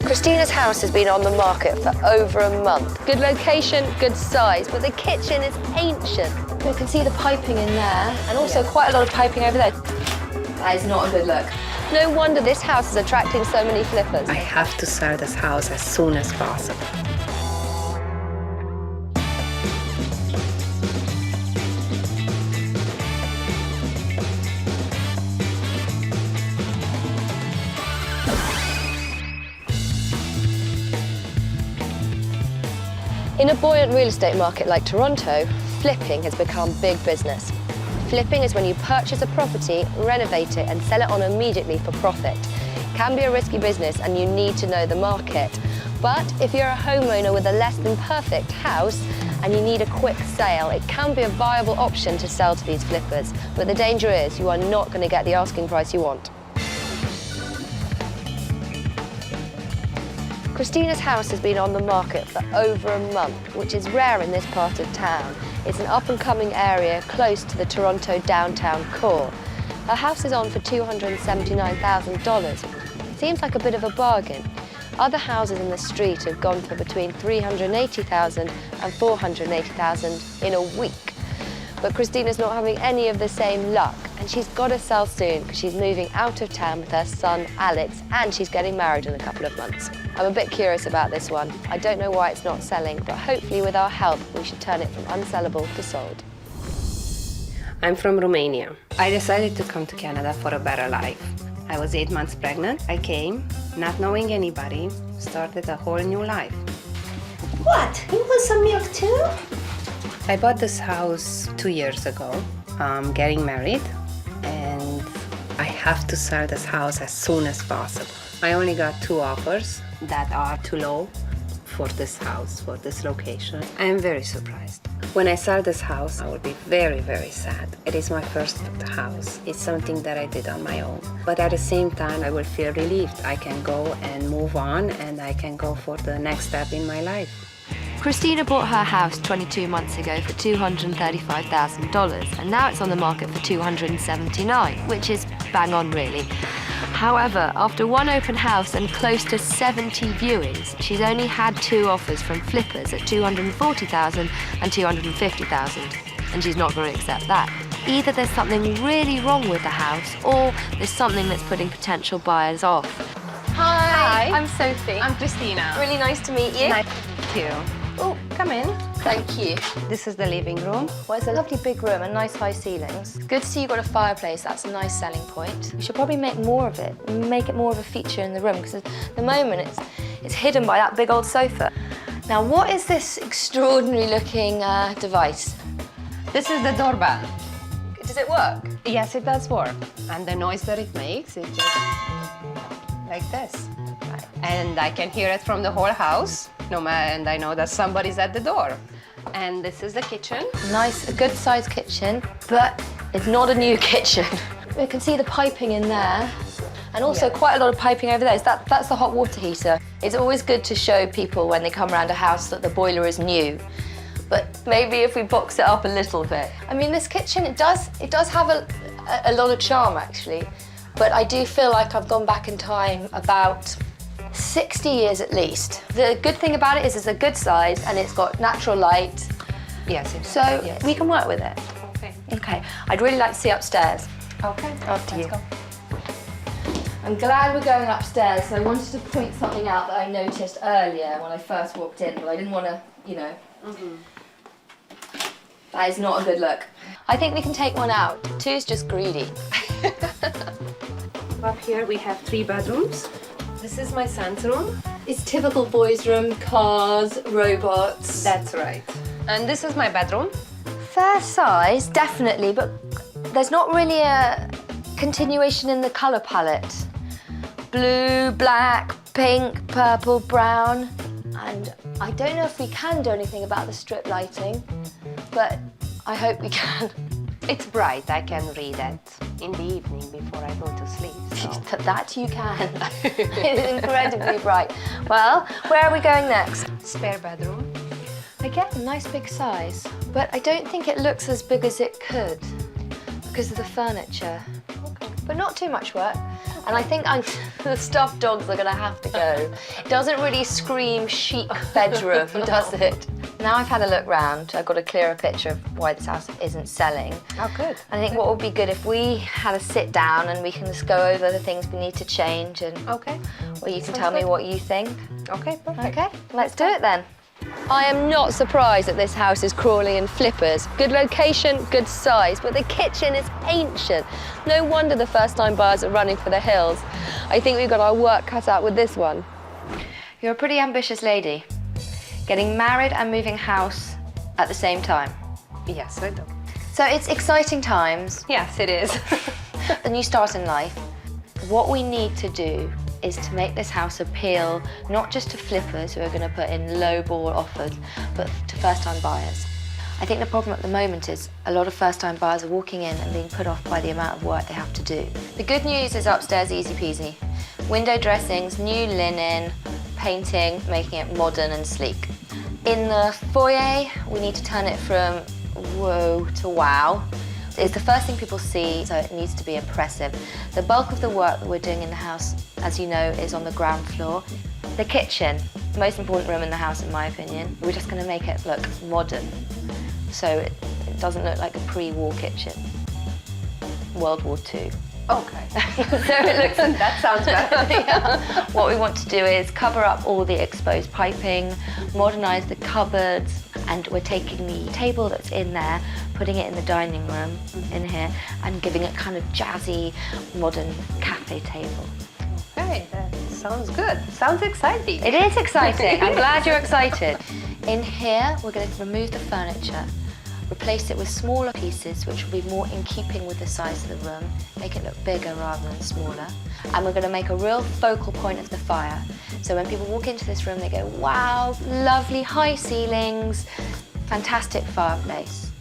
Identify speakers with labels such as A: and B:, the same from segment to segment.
A: Christina's house has been on the market for over a month. Good location, good size, but the kitchen is ancient. You can see the piping in there, and also quite a lot of piping over there. That is not a good look. No wonder this house is attracting so many flippers.
B: I have to sell this house as soon as possible.
A: In a buoyant real estate market like Toronto, flipping has become big business. Flipping is when you purchase a property, renovate it and sell it on immediately for profit. It can be a risky business and you need to know the market. But if you're a homeowner with a less than perfect house and you need a quick sale, it can be a viable option to sell to these flippers. But the danger is you are not going to get the asking price you want. Christina's house has been on the market for over a month, which is rare in this part of town. It's an up-and-coming area close to the Toronto downtown core. Her house is on for $279,000. Seems like a bit of a bargain. Other houses in the street have gone for between $380,000 and $480,000 in a week. But Christina's not having any of the same luck, and she's got to sell soon because she's moving out of town with her son, Alex, and she's getting married in a couple of months. I'm a bit curious about this one. I don't know why it's not selling, but hopefully with our help, we should turn it from unsellable to sold.
B: I'm from Romania. I decided to come to Canada for a better life. I was 8 months pregnant. I came, not knowing anybody, started a whole new life.
C: What? You want some milk too?
B: I bought this house 2 years ago. I'm getting married, and I have to sell this house as soon as possible. I only got 2 offers that are too low for this house, for this location. I am very surprised. When I sell this house, I will be very, very sad. It is my first house. It's something that I did on my own. But at the same time, I will feel relieved. I can go and move on, and I can go for the next step in my life.
A: Christina bought her house 22 months ago for $235,000, and now it's on the market for $279,000, which is bang on really. However, after one open house and close to 70 viewings, she's only had 2 offers from flippers at $240,000 and $250,000, and she's not going to accept that. Either there's something really wrong with the house, or there's something that's putting potential buyers off. Hi, I'm Sophie.
D: I'm Christina.
A: Really nice to meet you.
B: Nice to meet you.
D: Oh, come in.
A: Thank you.
B: This is the living room.
A: Well, it's a lovely big room and nice high ceilings. Good to see you've got a fireplace. That's a nice selling point. You should probably make more of it, make it more of a feature in the room, because at the moment it's hidden by that big old sofa. Now, what is this extraordinary looking device?
D: This is the doorbell.
A: Does it work?
D: Yes, it does work. And the noise that it makes, it just like this.
A: Right.
D: And I can hear it from the whole house. And I know that somebody's at the door. And this is the kitchen.
A: Nice, a good sized kitchen, but it's not a new kitchen. We can see the piping in there, and also quite a lot of piping over there. That's the hot water heater. It's always good to show people when they come around a house that the boiler is new. But maybe if we box it up a little bit. I mean, this kitchen, it does have a lot of charm actually, but I do feel like I've gone back in time about 60 years at least. The good thing about it is it's a good size and it's got natural light.
D: Yes.
A: So we can work with it.
D: Okay.
A: Okay. I'd really like to see upstairs.
D: Okay.
A: After you.
D: Let's go.
A: I'm glad we're going upstairs. So I wanted to point something out that I noticed earlier when I first walked in, but I didn't want to, you know. That is not a good look. I think we can take one out. 2 is just greedy.
B: Up here we have 3 bedrooms. This is my son's room.
A: It's typical boys' room, cars, robots.
B: That's right.
D: And this is my bedroom.
A: Fair size, definitely, but there's not really a continuation in the colour palette. Blue, black, pink, purple, brown. And I don't know if we can do anything about the strip lighting, but I hope we can.
B: It's bright. I can read it in the evening before I go to sleep. So.
A: That you can. It's incredibly bright. Well, where are we going next?
D: Spare bedroom.
A: Again, a nice big size, but I don't think it looks as big as it could because of the furniture. Okay. But not too much work. And I think the stuffed dogs are gonna have to go. It doesn't really scream chic bedroom, does it? Now I've had a look round, I've got a clearer picture of why this house isn't selling.
D: Oh, good.
A: I think what would be good if we had a sit down and we can just go over the things we need to change and
D: Okay.
A: well, you can tell me what you think.
D: Okay, perfect.
A: Okay, let's do it then. I am not surprised that this house is crawling in flippers. Good location, good size, but the kitchen is ancient. No wonder the first-time buyers are running for the hills. I think we've got our work cut out with this one. You're a pretty ambitious lady. Getting married and moving house at the same time.
D: Yes, I do.
A: So it's exciting times,
D: Yes, it is.
A: a new start in life. What we need to do is to make this house appeal not just to flippers who are going to put in low ball offers, but to first-time buyers. I think the problem at the moment is a lot of first-time buyers are walking in and being put off by the amount of work they have to do. The good news is upstairs easy peasy. Window dressings, new linen, painting, making it modern and sleek. In the foyer, we need to turn it from whoa to wow. It's the first thing people see, so it needs to be impressive. The bulk of the work that we're doing in the house, as you know, is on the ground floor. The kitchen, the most important room in the house in my opinion. We're just going to make it look modern, so it doesn't look like a pre-war kitchen. World War II.
D: Okay.
A: So it looks,
D: That sounds better.
A: yeah. What we want to do is cover up all the exposed piping, modernise the cupboards, and we're taking the table that's in there, putting it in the dining room in here, and giving it kind of jazzy, modern cafe table.
D: Okay, that sounds good. Sounds exciting.
A: It is exciting. I'm glad you're excited. In here, we're going to remove the furniture, replace it with smaller pieces which will be more in keeping with the size of the room, make it look bigger rather than smaller. And we're going to make a real focal point of the fire. So when people walk into this room, they go, wow, lovely high ceilings, fantastic fireplace.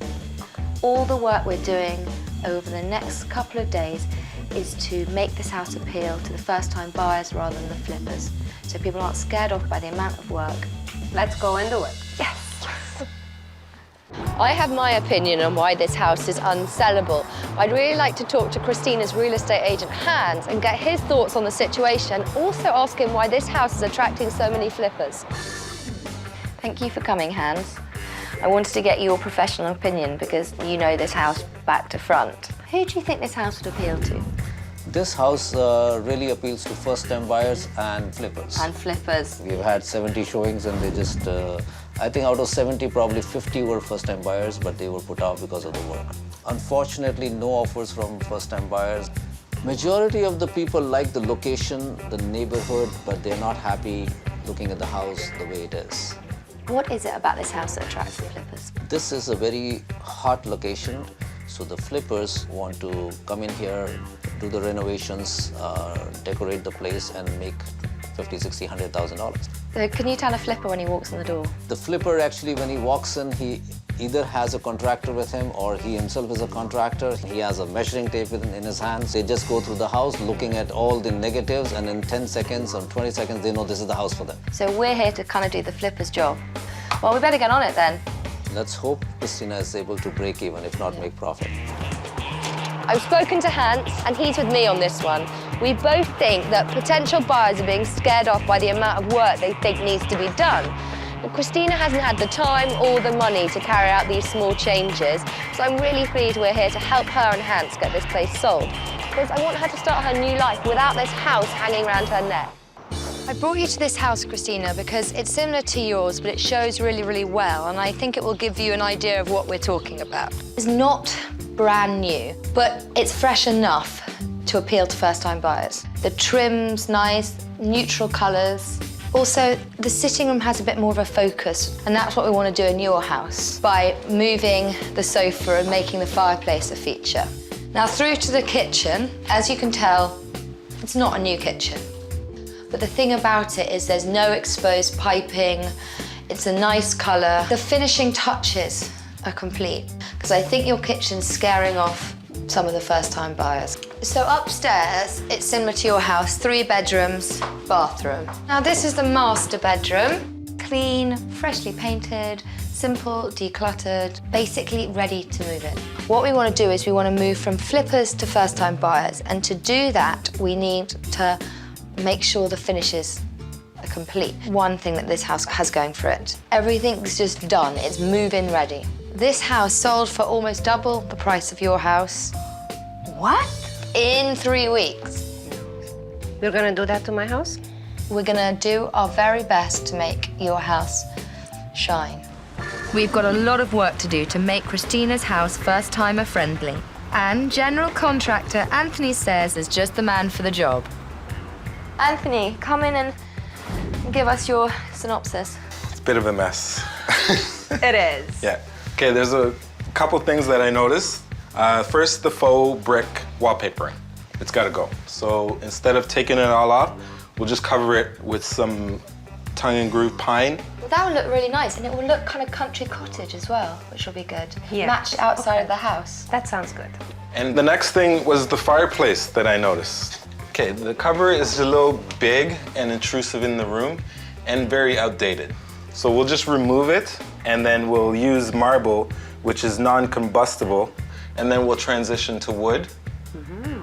A: All the work we're doing over the next couple of days is to make this house appeal to the first-time buyers rather than the flippers. So people aren't scared off by the amount of work.
D: Let's go and do it.
A: Yes. I have my opinion on why this house is unsellable. I'd really like to talk to Christina's real estate agent, Hans, and get his thoughts on the situation. Also ask him why this house is attracting so many flippers. Thank you for coming, Hans. I wanted to get your professional opinion because you know this house back to front. Who do you think this house would appeal to?
E: This house really appeals to first-time buyers and flippers.
A: And flippers.
E: We've had 70 showings and they just, I think out of 70, probably 50 were first-time buyers, but they were put off because of the work. Unfortunately, no offers from first-time buyers. Majority of the people like the location, the neighborhood, but they're not happy looking at the house the way it is.
A: What is it about this house that attracts the flippers?
E: This is a very hot location, so the flippers want to come in here, do the renovations, decorate the place and make $50,000, $60,000, $100,000.
A: So can you tell a flipper when he walks in the door?
E: The flipper actually, when he walks in, he either has a contractor with him or he himself is a contractor. He has a measuring tape in his hands. They just go through the house looking at all the negatives and in 10 seconds or 20 seconds, they know this is the house for them.
A: So we're here to kind of do the flipper's job. Well, we better get on it then.
E: Let's hope Christina is able to break even, if not make profit.
A: I've spoken to Hans, and he's with me on this one. We both think that potential buyers are being scared off by the amount of work they think needs to be done. But Christina hasn't had the time or the money to carry out these small changes, so I'm really pleased we're here to help her and Hans get this place sold, because I want her to start her new life without this house hanging around her neck. I brought you to this house, Christina, because it's similar to yours, but it shows really, really well, and I think it will give you an idea of what we're talking about. It's not brand new, but it's fresh enough to appeal to first-time buyers. The trim's nice, neutral colours. Also, the sitting room has a bit more of a focus, and that's what we want to do in your house by moving the sofa and making the fireplace a feature. Now, through to the kitchen, as you can tell, it's not a new kitchen. But the thing about it is there's no exposed piping, it's a nice colour. The finishing touches are complete, because I think your kitchen's scaring off some of the first-time buyers. So upstairs, it's similar to your house, 3 bedrooms, bathroom. Now this is the master bedroom. Clean, freshly painted, simple, decluttered, basically ready to move in. What we want to do is we want to move from flippers to first-time buyers, and to do that, we need to make sure the finishes are complete. One thing that this house has going for it, everything's just done. It's move-in ready. This house sold for almost double the price of your house.
B: What?
A: In 3 weeks.
D: You're gonna do that to my house?
A: We're gonna do our very best to make your house shine. We've got a lot of work to do to make Christina's house first-timer friendly. And general contractor Anthony says is just the man for the job. Anthony, come in and give us your synopsis.
F: It's a bit of a mess.
D: It is.
F: Yeah. Okay, there's a couple things that I noticed. First, the faux brick wallpapering. It's gotta go. So instead of taking it all off, we'll just cover it with some tongue and groove pine.
A: Well, that will look really nice, and it will look kind of country cottage as well, which will be good.
D: Yeah.
A: Match outside of the house.
D: That sounds good.
F: And the next thing was the fireplace that I noticed. Okay, the cover is a little big and intrusive in the room and very outdated. So we'll just remove it, and then we'll use marble, which is non-combustible, and then we'll transition to wood.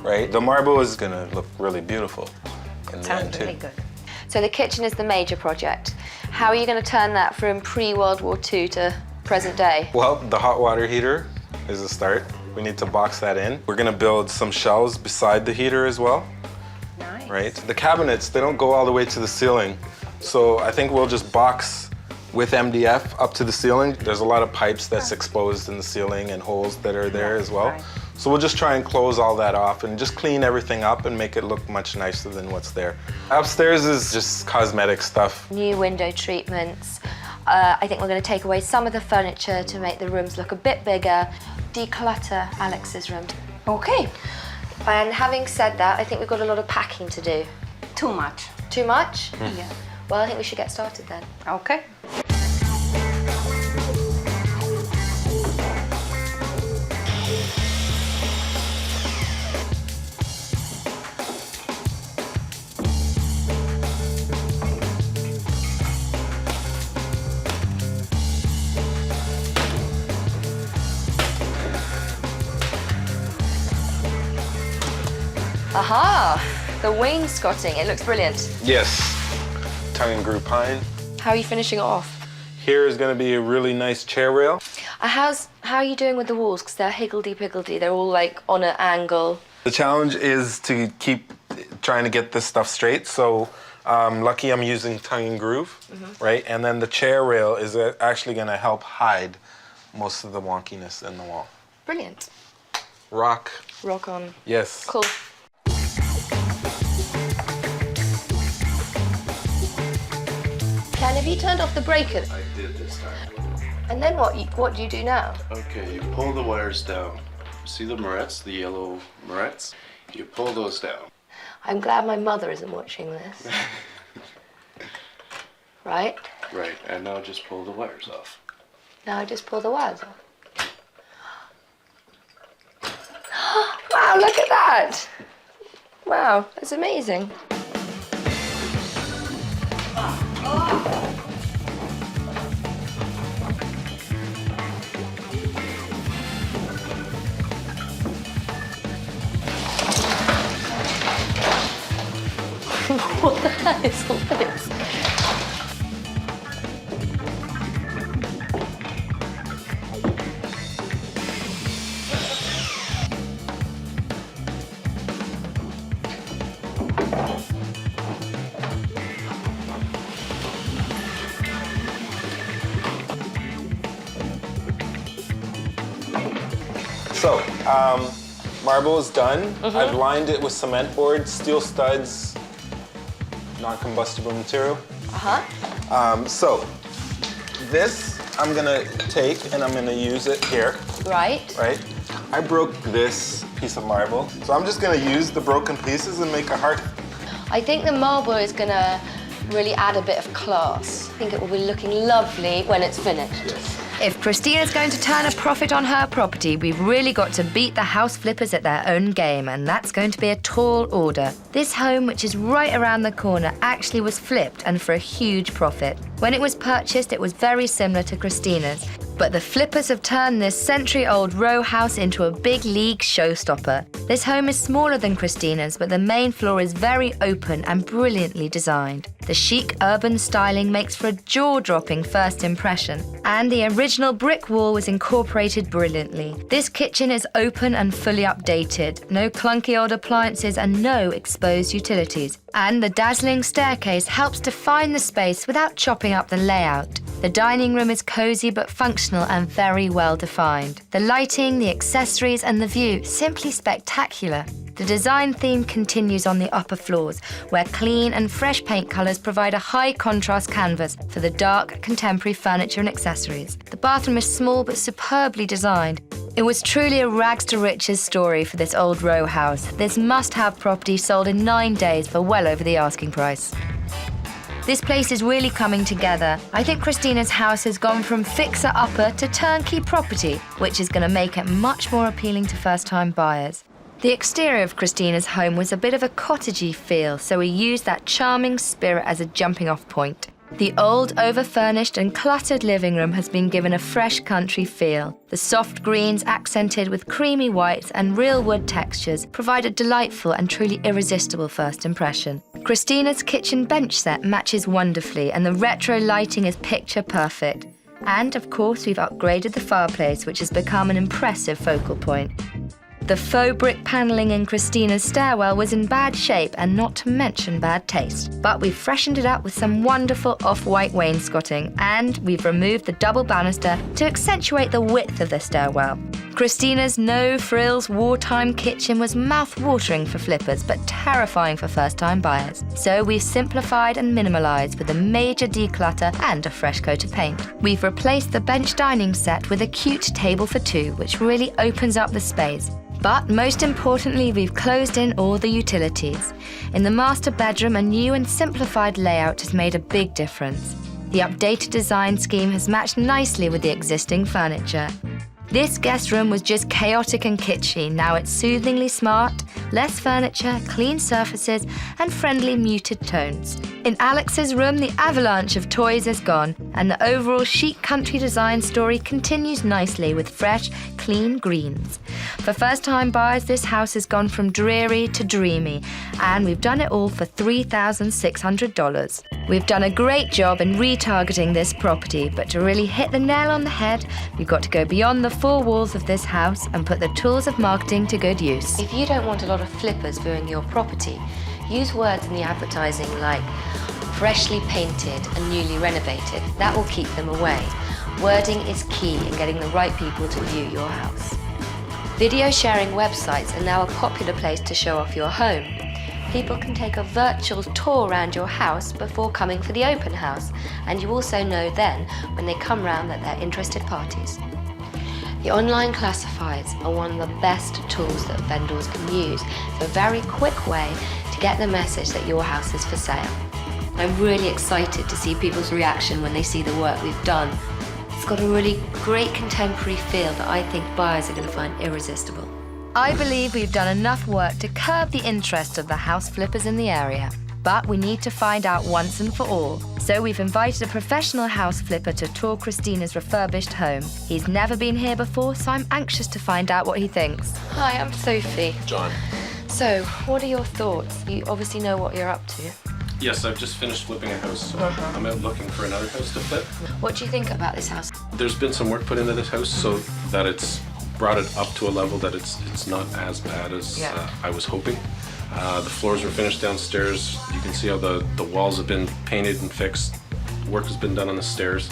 F: Right? The marble is gonna look really beautiful in the end
D: Sounds
F: too.
D: really good.
A: So the kitchen is the major project. How are you going to turn that from pre-World War II to present day?
F: Well, the hot water heater is a start. We need to box that in. We're gonna build some shelves beside the heater as well.
D: Nice.
F: Right? The cabinets, they don't go all the way to the ceiling. So I think we'll just box with MDF up to the ceiling. There's a lot of pipes that's exposed in the ceiling and holes that are there as well.
D: right.
F: So we'll just try and close all that off and just clean everything up and make it look much nicer than what's there. Upstairs is just cosmetic stuff.
A: New window treatments. I think we're going to take away some of the furniture to make the rooms look a bit bigger. Declutter Alex's room.
D: Okay.
A: And having said that, I think we've got a lot of packing to do.
D: Too much.
A: Too much?
D: Yeah.
A: Well, I think we should get started then.
D: Okay.
A: Aha! The wainscoting, it looks brilliant.
F: Yes, tongue and groove pine.
A: How are you finishing it off?
F: Here is gonna be a really nice chair rail.
A: How are you doing with the walls? Because they're higgledy-piggledy. They're all like on an angle.
F: The challenge is to keep trying to get this stuff straight. So lucky I'm using tongue and groove, right? And then the chair rail is actually gonna help hide most of the wonkiness in the wall.
A: Brilliant.
F: Rock,
A: Rock on.
F: yes.
A: Cool. Ken, have you turned off the breaker?
G: I did this time.
A: And then what do you do now?
G: Okay, you pull the wires down. See the morettes, the yellow morettes? You pull those down.
A: I'm glad my mother isn't watching this. Right?
G: Right, and now just pull the wires off.
A: Now I just pull the wires off. Wow, look at that! Wow, that's amazing. What the hell is all this?
F: So, marble is done. I've lined it with cement board, steel studs, non-combustible material. So, this I'm gonna take and I'm gonna use it here,
A: Right?
F: right? I broke this piece of marble, so I'm just gonna use the broken pieces and make a heart.
A: I think the marble is gonna really add a bit of class. I think it will be looking lovely when it's finished. If Christina's going to turn a profit on her property, we've really got to beat the house flippers at their own game, and that's going to be a tall order. This home, which is right around the corner, actually was flipped and for a huge profit. When it was purchased, it was very similar to Christina's. But the flippers have turned this century-old row house into a big league showstopper. This home is smaller than Christina's, but the main floor is very open and brilliantly designed. The chic urban styling makes for a jaw-dropping first impression, and the original brick wall was incorporated brilliantly. This kitchen is open and fully updated, no clunky old appliances and no exposed utilities. And the dazzling staircase helps define the space without chopping up the layout. The dining room is cozy but functional and very well defined. The lighting, the accessories and the view, simply spectacular. The design theme continues on the upper floors, where clean and fresh paint colours provide a high contrast canvas for the dark, contemporary furniture and accessories. The bathroom is small but superbly designed. It was truly a rags to riches story for this old row house. This must-have property sold in 9 days for well over the asking price. This place is really coming together. I think Christina's house has gone from fixer-upper to turnkey property, which is going to make it much more appealing to first-time buyers. The exterior of Christina's home was a bit of a cottagey feel, so we used that charming spirit as a jumping-off point. The old, over-furnished and cluttered living room has been given a fresh country feel. The soft greens accented with creamy whites and real wood textures provide a delightful and truly irresistible first impression. Christina's kitchen bench set matches wonderfully and the retro lighting is picture perfect. And of course we've upgraded the fireplace, which has become an impressive focal point. The faux brick panelling in Christina's stairwell was in bad shape and not to mention bad taste. But we've freshened it up with some wonderful off-white wainscoting and we've removed the double banister to accentuate the width of the stairwell. Christina's no-frills wartime kitchen was mouth-watering for flippers but terrifying for first-time buyers. So we've simplified and minimalised with a major declutter and a fresh coat of paint. We've replaced the bench dining set with a cute table for two, which really opens up the space. But most importantly, we've closed in all the utilities. In the master bedroom, a new and simplified layout has made a big difference. The updated design scheme has matched nicely with the existing furniture. This guest room was just chaotic and kitschy. Now it's soothingly smart, less furniture, clean surfaces, and friendly muted tones. In Alex's room, the avalanche of toys is gone, and the overall chic country design story continues nicely with fresh, clean greens. For first-time buyers, this house has gone from dreary to dreamy, and we've done it all for $3,600. We've done a great job in retargeting this property, but to really hit the nail on the head, we've got to go beyond the four walls of this house and put the tools of marketing to good use. If you don't want a lot of flippers viewing your property, use words in the advertising like freshly painted and newly renovated. That will keep them away. Wording is key in getting the right people to view your house. Video sharing websites are now a popular place to show off your home. People can take a virtual tour around your house before coming for the open house, and you also know then when they come round that they're interested parties. The online classifieds are one of the best tools that vendors can use. It's a very quick way to get the message that your house is for sale. I'm really excited to see people's reaction when they see the work we've done. It's got a really great contemporary feel that I think buyers are going to find irresistible. I believe we've done enough work to curb the interest of the house flippers in the area. But we need to find out once and for all. So we've invited a professional house flipper to tour Christina's refurbished home. He's never been here before, so I'm anxious to find out what he thinks. Hi, I'm Sophie.
G: John.
A: So, what are your thoughts? You obviously know what you're up to.
G: Yes, I've just finished flipping a house, so I'm out looking for another house to flip.
A: What do you think about this house?
G: There's been some work put into this house so that it's brought it up to a level that it's not as bad as I was hoping. The floors were finished downstairs. You can see how the walls have been painted and fixed. Work has been done on the stairs.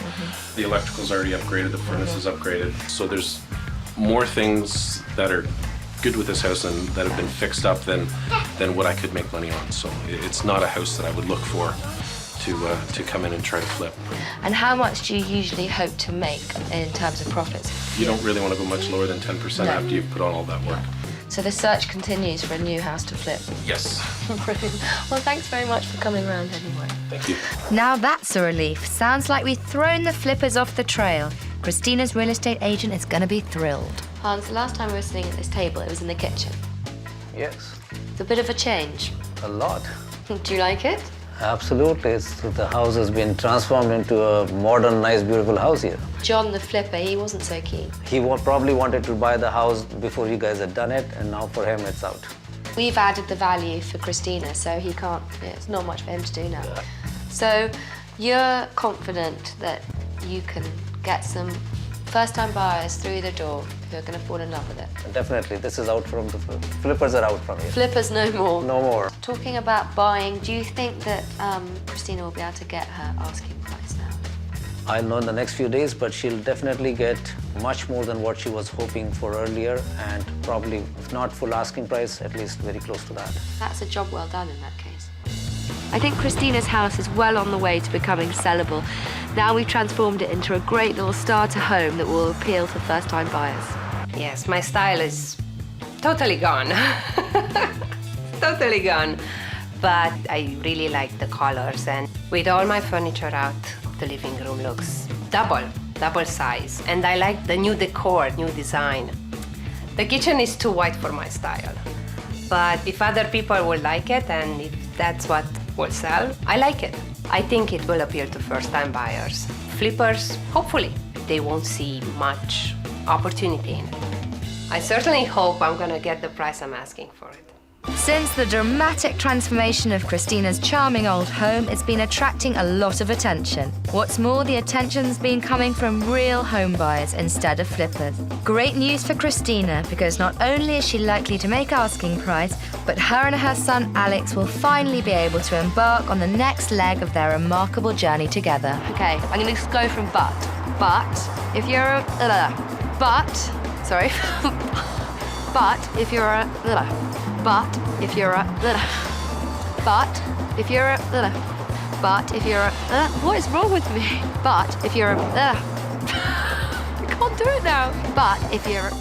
G: The electrical's already upgraded, the furnace is upgraded. So there's more things that are good with this house and that have been fixed up than what I could make money on. So it's not a house that I would look for to come in and try to flip.
A: And how much do you usually hope to make in terms of profits?
G: You don't really want to go much lower than 10% after you've put on all that work.
A: So the search continues for a new house to flip.
G: Yes.
A: Brilliant. Well, thanks very much for coming round anyway.
G: Thank you.
A: Now that's a relief. Sounds like we've thrown the flippers off the trail. Christina's real estate agent is going to be thrilled. Hans, the last time we were sitting at this table, it was in the kitchen.
E: Yes,
A: It's a bit of a change.
E: a lot.
A: Do you like it?
E: Absolutely. The house has been transformed into a modern, nice, beautiful house here.
A: John the flipper, he wasn't so keen.
E: He probably wanted to buy the house before you guys had done it, and now for him it's out.
A: We've added the value for Christina, so he can't, it's not much for him to do now. So you're confident that you can get some first-time buyers through the door who are going to fall in love with it?
E: Definitely, this is out from the flippers are out from here.
A: Flippers no more.
E: No more.
A: Talking about buying, do you think that Christina will be able to get her asking price now?
E: I'll know in the next few days, but she'll definitely get much more than what she was hoping for earlier, and probably, if not full asking price, at least very close to that.
A: That's a job well done in that case. I think Christina's house is well on the way to becoming sellable. Now we've transformed it into a great little starter home that will appeal to first-time buyers.
D: Yes, my style is totally gone. Totally gone. But I really like the colors, and with all my furniture out, the living room looks double size. And I like the new decor, new design. The kitchen is too white for my style. But if other people will like it, and if that's what will sell, I like it. I think it will appeal to first-time buyers. Flippers, hopefully, they won't see much opportunity in it. I certainly hope I'm gonna get the price I'm asking for it.
H: Since the dramatic transformation of Christina's charming old home, it's been attracting a lot of attention. What's more, the attention's been coming from real home buyers instead of flippers. Great news for Christina, because not only is she likely to make asking price, but her and her son Alex will finally be able to embark on the next leg of their remarkable journey together.
A: Okay, I'm going to go from but. But if you're a... but... Sorry. But if you're a... But if you're a... But if you're a... But if you're a... What is wrong with me? But if you're a... I can't do it now. But if you're a...